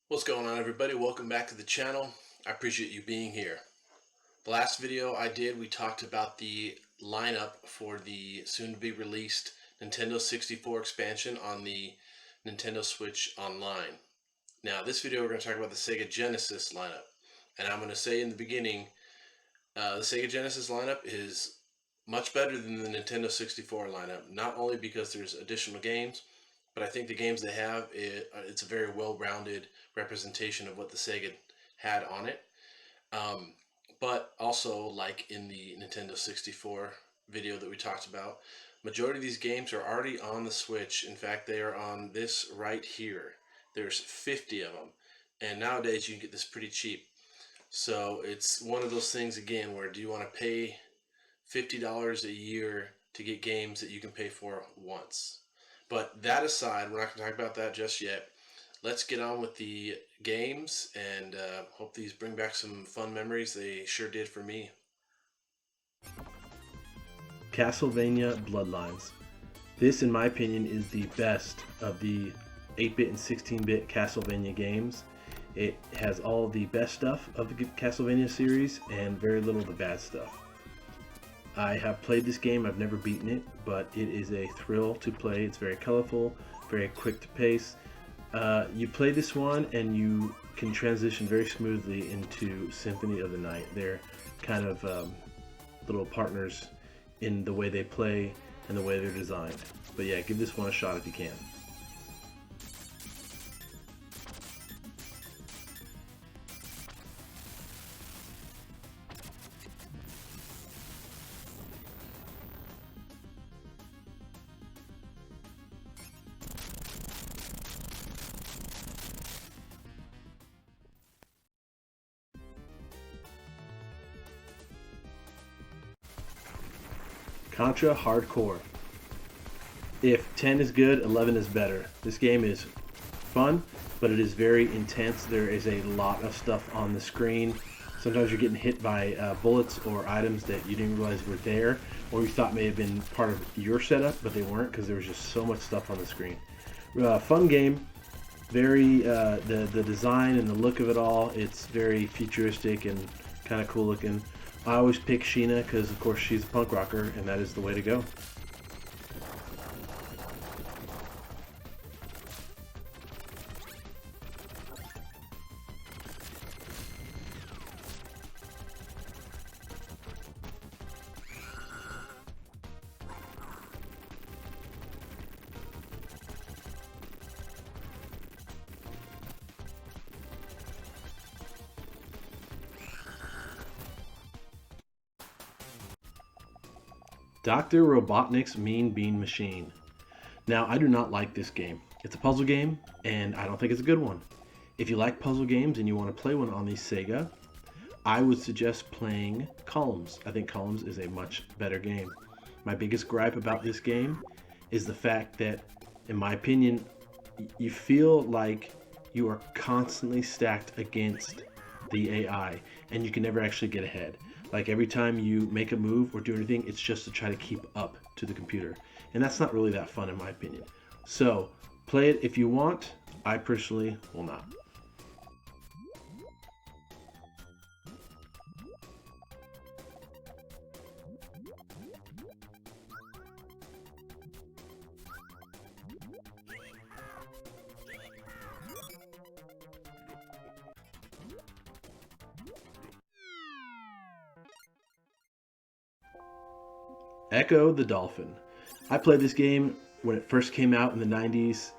What's going on, everybody? Welcome back to the channel. I appreciate you being here. The last video I did, we talked about the lineup for the soon-to-be released Nintendo 64 expansion on the Nintendo Switch Online. Now, this video we're going to talk about the Sega Genesis lineup. And I'm going to say in the beginning, the Sega Genesis lineup is much better than the Nintendo 64 lineup. Not only because there's additional games, but I think the games they have, it's a very well-rounded representation of what the Sega had on it. But also, like in the Nintendo 64 video that we talked about, majority of these games are already on the Switch. In fact, they are on this right here. There's 50 of them. And nowadays you can get this pretty cheap. So it's one of those things, again, where do you want to pay $50 a year to get games that you can pay for once? But that aside, we're not going to talk about that just yet. Let's get on with the games and hope these bring back some fun memories. They sure did for me. Castlevania Bloodlines. This, in my opinion, is the best of the 8-bit and 16-bit Castlevania games. It has all the best stuff of the Castlevania series and very little of the bad stuff. I have played this game, I've never beaten it, but it is a thrill to play. It's very colorful, very quick to pace. You play this one and you can transition very smoothly into Symphony of the Night. They're kind of little partners in the way they play and the way they're designed. But yeah, give this one a shot if you can. Contra Hardcore. If 10 is good, 11 is better. This game is fun, but it is very intense. There is a lot of stuff on the screen. Sometimes you're getting hit by bullets or items that you didn't realize were there, or you thought may have been part of your setup, but they weren't because there was just so much stuff on the screen. Fun game. Very the design and the look of it all. It's very futuristic and kind of cool looking. I always pick Sheena because, of course, she's a punk rocker, and that is the way to go. Dr. Robotnik's Mean Bean Machine. Now, I do not like this game. It's a puzzle game, and I don't think it's a good one. If you like puzzle games and you want to play one on the Sega, I would suggest playing Columns. I think Columns is a much better game. My biggest gripe about this game is the fact that, in my opinion, you feel like you are constantly stacked against the AI, and you can never actually get ahead. Like every time you make a move or do anything, it's just to try to keep up to the computer. And that's not really that fun in my opinion. So play it if you want. I personally will not. Echo the Dolphin. I played this game when it first came out in the 90s,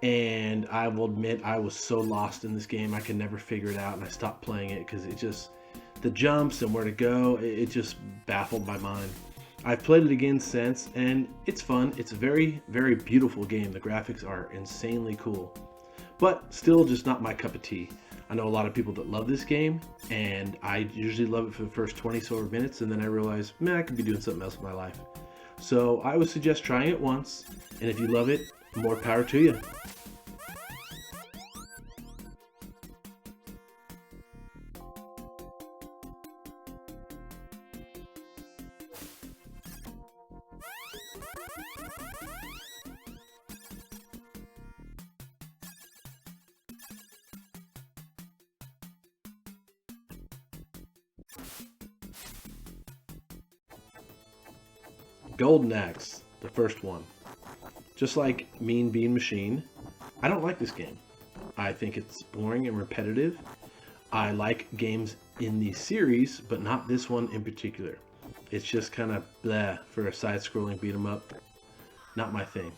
and I will admit I was so lost in this game I could never figure it out, and I stopped playing it because it just, the jumps and where to go, it just baffled my mind. I've played it again since, and it's fun. It's a very, very beautiful game. The graphics are insanely cool, but still just not my cup of tea. I know a lot of people that love this game, and I usually love it for the first 20 so minutes, and then I realize, man, I could be doing something else with my life. So I would suggest trying it once, and if you love it, more power to you. Golden Axe, the first one. Just like Mean Bean Machine, I don't like this game. I think it's boring and repetitive. I like games in the series, but not this one in particular. It's just kind of bleh for a side-scrolling beat-em-up. Not my thing.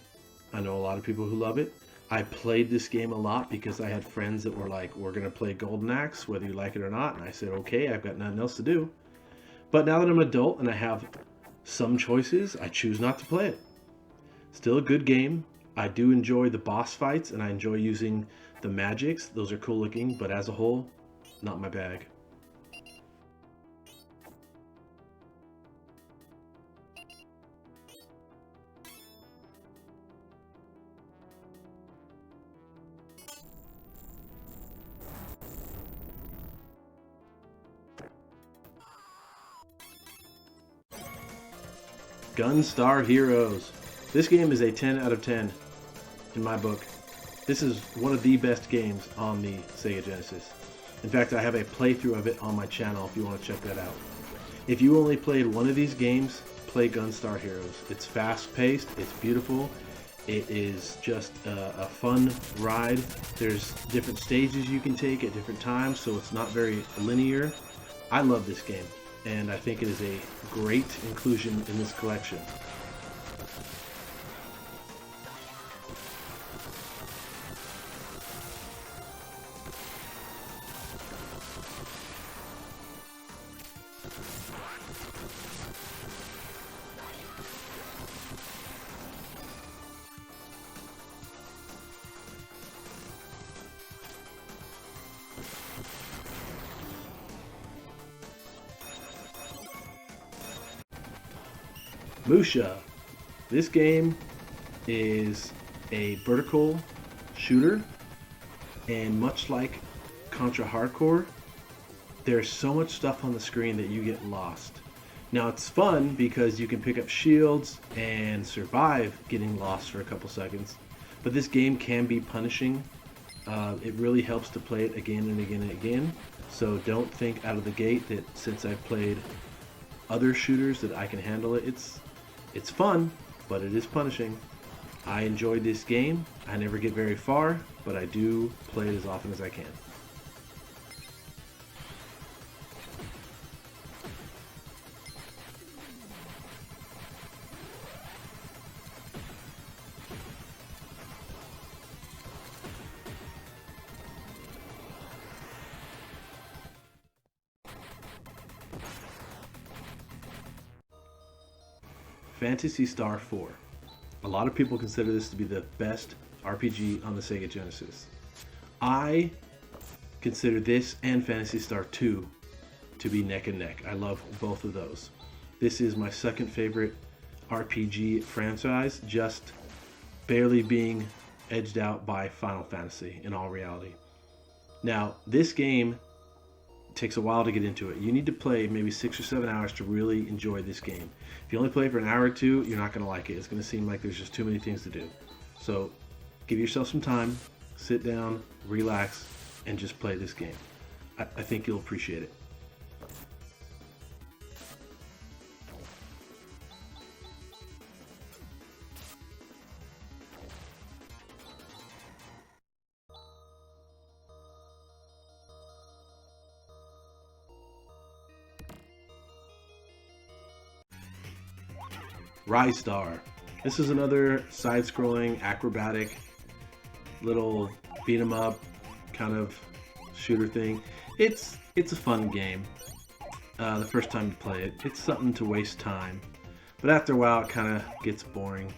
I know a lot of people who love it. I played this game a lot because I had friends that were like, we're going to play Golden Axe, whether you like it or not. And I said, okay, I've got nothing else to do. But now that I'm an adult and I have some choices, I choose not to play it. Still a good game. I do enjoy the boss fights and I enjoy using the magics. Those are cool looking, but as a whole, not my bag. Gunstar Heroes. This game is a 10 out of 10 in my book. This is one of the best games on the Sega Genesis. In fact, I have a playthrough of it on my channel if you want to check that out. If you only played one of these games, play Gunstar Heroes. It's fast-paced, it's beautiful, it is just a fun ride. There's different stages you can take at different times, so it's not very linear. I love this game, and I think it is a great inclusion in this collection. Musha. This game is a vertical shooter, and much like Contra Hardcore, there's so much stuff on the screen that you get lost. Now it's fun because you can pick up shields and survive getting lost for a couple seconds, but this game can be punishing. It really helps to play it again and again and again, so don't think out of the gate that since I've played other shooters that I can handle it. It's fun, but it is punishing. I enjoy this game. I never get very far, but I do play it as often as I can. Phantasy Star 4. A lot of people consider this to be the best RPG on the Sega Genesis. I consider this and Phantasy Star 2 to be neck and neck. I love both of those. This is my second favorite RPG franchise, just barely being edged out by Final Fantasy in all reality. Now, this game takes a while to get into it. You need to play maybe 6 or 7 hours to really enjoy this game. If you only play for an hour or two, you're not going to like it. It's going to seem like there's just too many things to do. So give yourself some time, sit down, relax, and just play this game. I think you'll appreciate it. Rystar. This is another side-scrolling, acrobatic, little beat-em-up kind of shooter thing. It's a fun game. The first time you play it, it's something to waste time. But after a while, it kind of gets boring.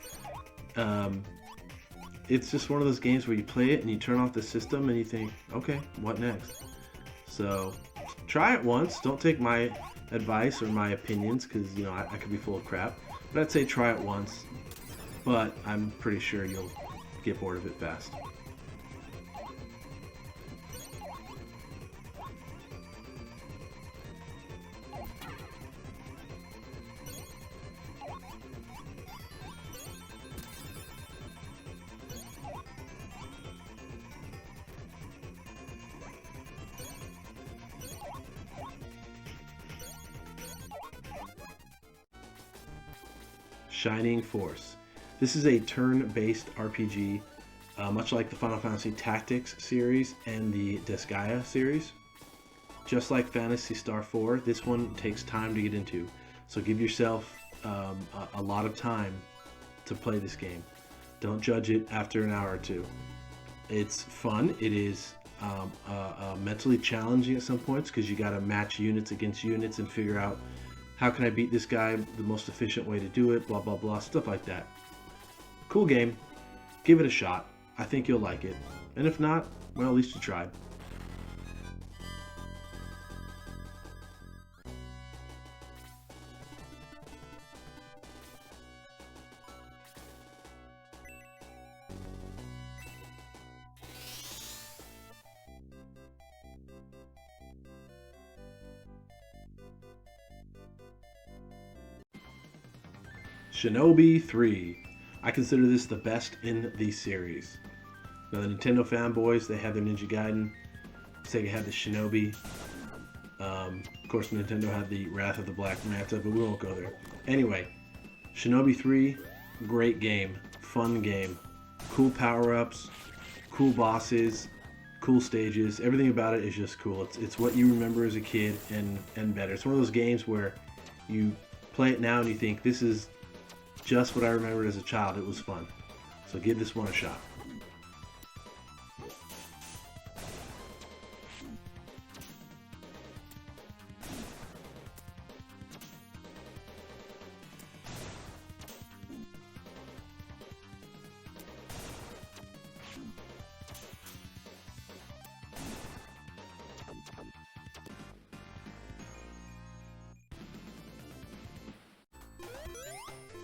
It's just one of those games where you play it and you turn off the system and you think, okay, what next? So try it once. Don't take my advice or my opinions because I could be full of crap. But I'd say try it once, but I'm pretty sure you'll get bored of it fast. Shining Force. This is a turn-based RPG, much like the Final Fantasy Tactics series and the Disgaea series. Just like Phantasy Star 4, this one takes time to get into, so give yourself a lot of time to play this game. Don't judge it after an hour or two. It's fun. It is mentally challenging at some points because you got to match units against units and figure out how can I beat this guy, the most efficient way to do it, blah blah blah, stuff like that. Cool game. Give it a shot. I think you'll like it. And if not, well, at least you tried. Shinobi III. I consider this the best in the series. Now the Nintendo fanboys, they had their Ninja Gaiden. Sega had the Shinobi. Of course Nintendo had the Wrath of the Black Manta, but we won't go there. Anyway, Shinobi 3, great game. Fun game. Cool power-ups, cool bosses, cool stages. Everything about it is just cool. It's what you remember as a kid and better. It's one of those games where you play it now and you think, this is just what I remembered as a child. It was fun. So give this one a shot.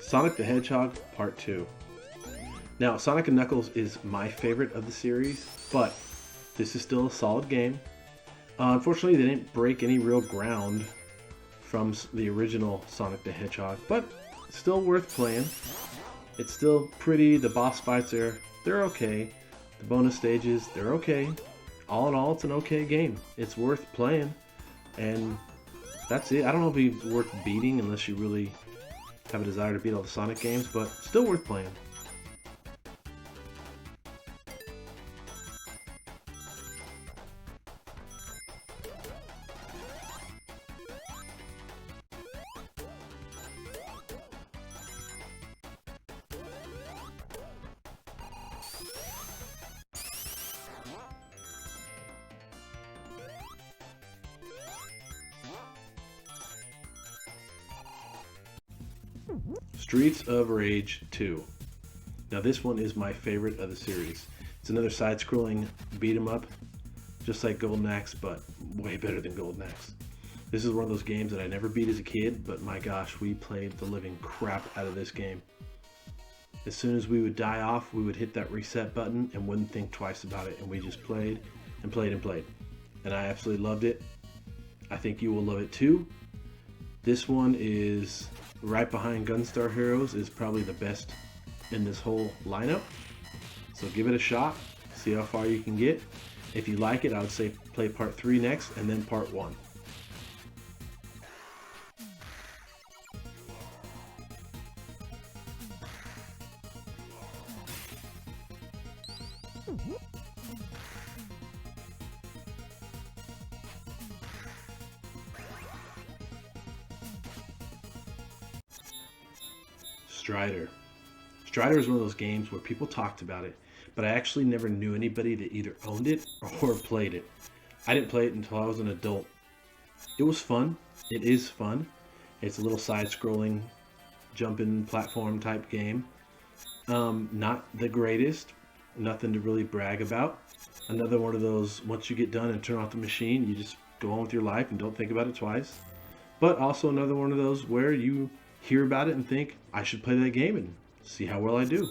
Sonic the Hedgehog Part 2. Now, Sonic & Knuckles is my favorite of the series, but this is still a solid game. Unfortunately, they didn't break any real ground from the original Sonic the Hedgehog, but still worth playing. It's still pretty. The boss fights they're okay. The bonus stages, they're okay. All in all, it's an okay game. It's worth playing, and that's it. I don't know if it's worth beating unless you really have a desire to beat all the Sonic games, but still worth playing. Streets of Rage 2. Now this one is my favorite of the series. It's another side-scrolling beat-em-up, just like Golden Axe, but way better than Golden Axe. This is one of those games that I never beat as a kid, but my gosh, we played the living crap out of this game. As soon as we would die off, we would hit that reset button and wouldn't think twice about it, and we just played and played and played. And I absolutely loved it. I think you will love it too. This one is right behind Gunstar Heroes, is probably the best in this whole lineup. So give it a shot, see how far you can get. If you like it, I would say play part 3 next and then part 1. Strider. Strider is one of those games where people talked about it, but I actually never knew anybody that either owned it or played it. I didn't play it until I was an adult. It was fun. It is fun. It's a little side-scrolling, jumping platform type game. Not the greatest. Nothing to really brag about. Another one of those, once you get done and turn off the machine, you just go on with your life and don't think about it twice. But also another one of those where you hear about it and think, I should play that game and see how well I do.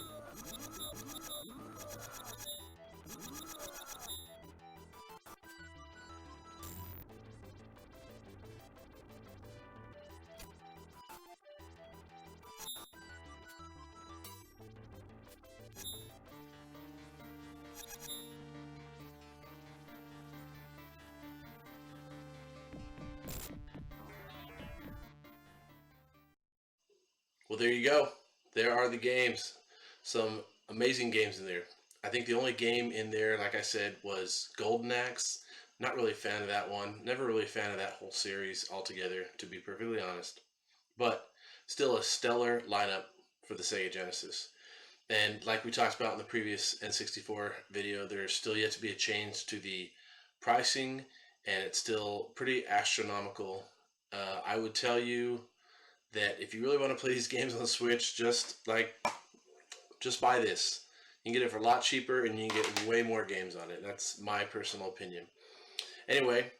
Well, there you go. there are the games. Some amazing games in there. I think the only game in there, like I said, was Golden Axe. Not really a fan of that one. Never really a fan of that whole series altogether, to be perfectly honest. But still a stellar lineup for the Sega Genesis. And like we talked about in the previous N64 video, there's still yet to be a change to the pricing, and it's still pretty astronomical. I would tell you that if you really want to play these games on the Switch, just buy this. You can get it for a lot cheaper, and you can get way more games on it. That's my personal opinion. Anyway,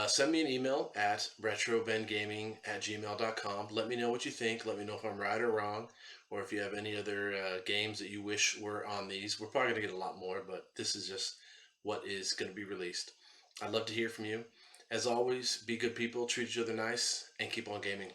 send me an email at retrobengaming@gmail.com. Let me know what you think. Let me know if I'm right or wrong, or if you have any other games that you wish were on these. We're probably going to get a lot more, but this is just what is going to be released. I'd love to hear from you. As always, be good people, treat each other nice, and keep on gaming.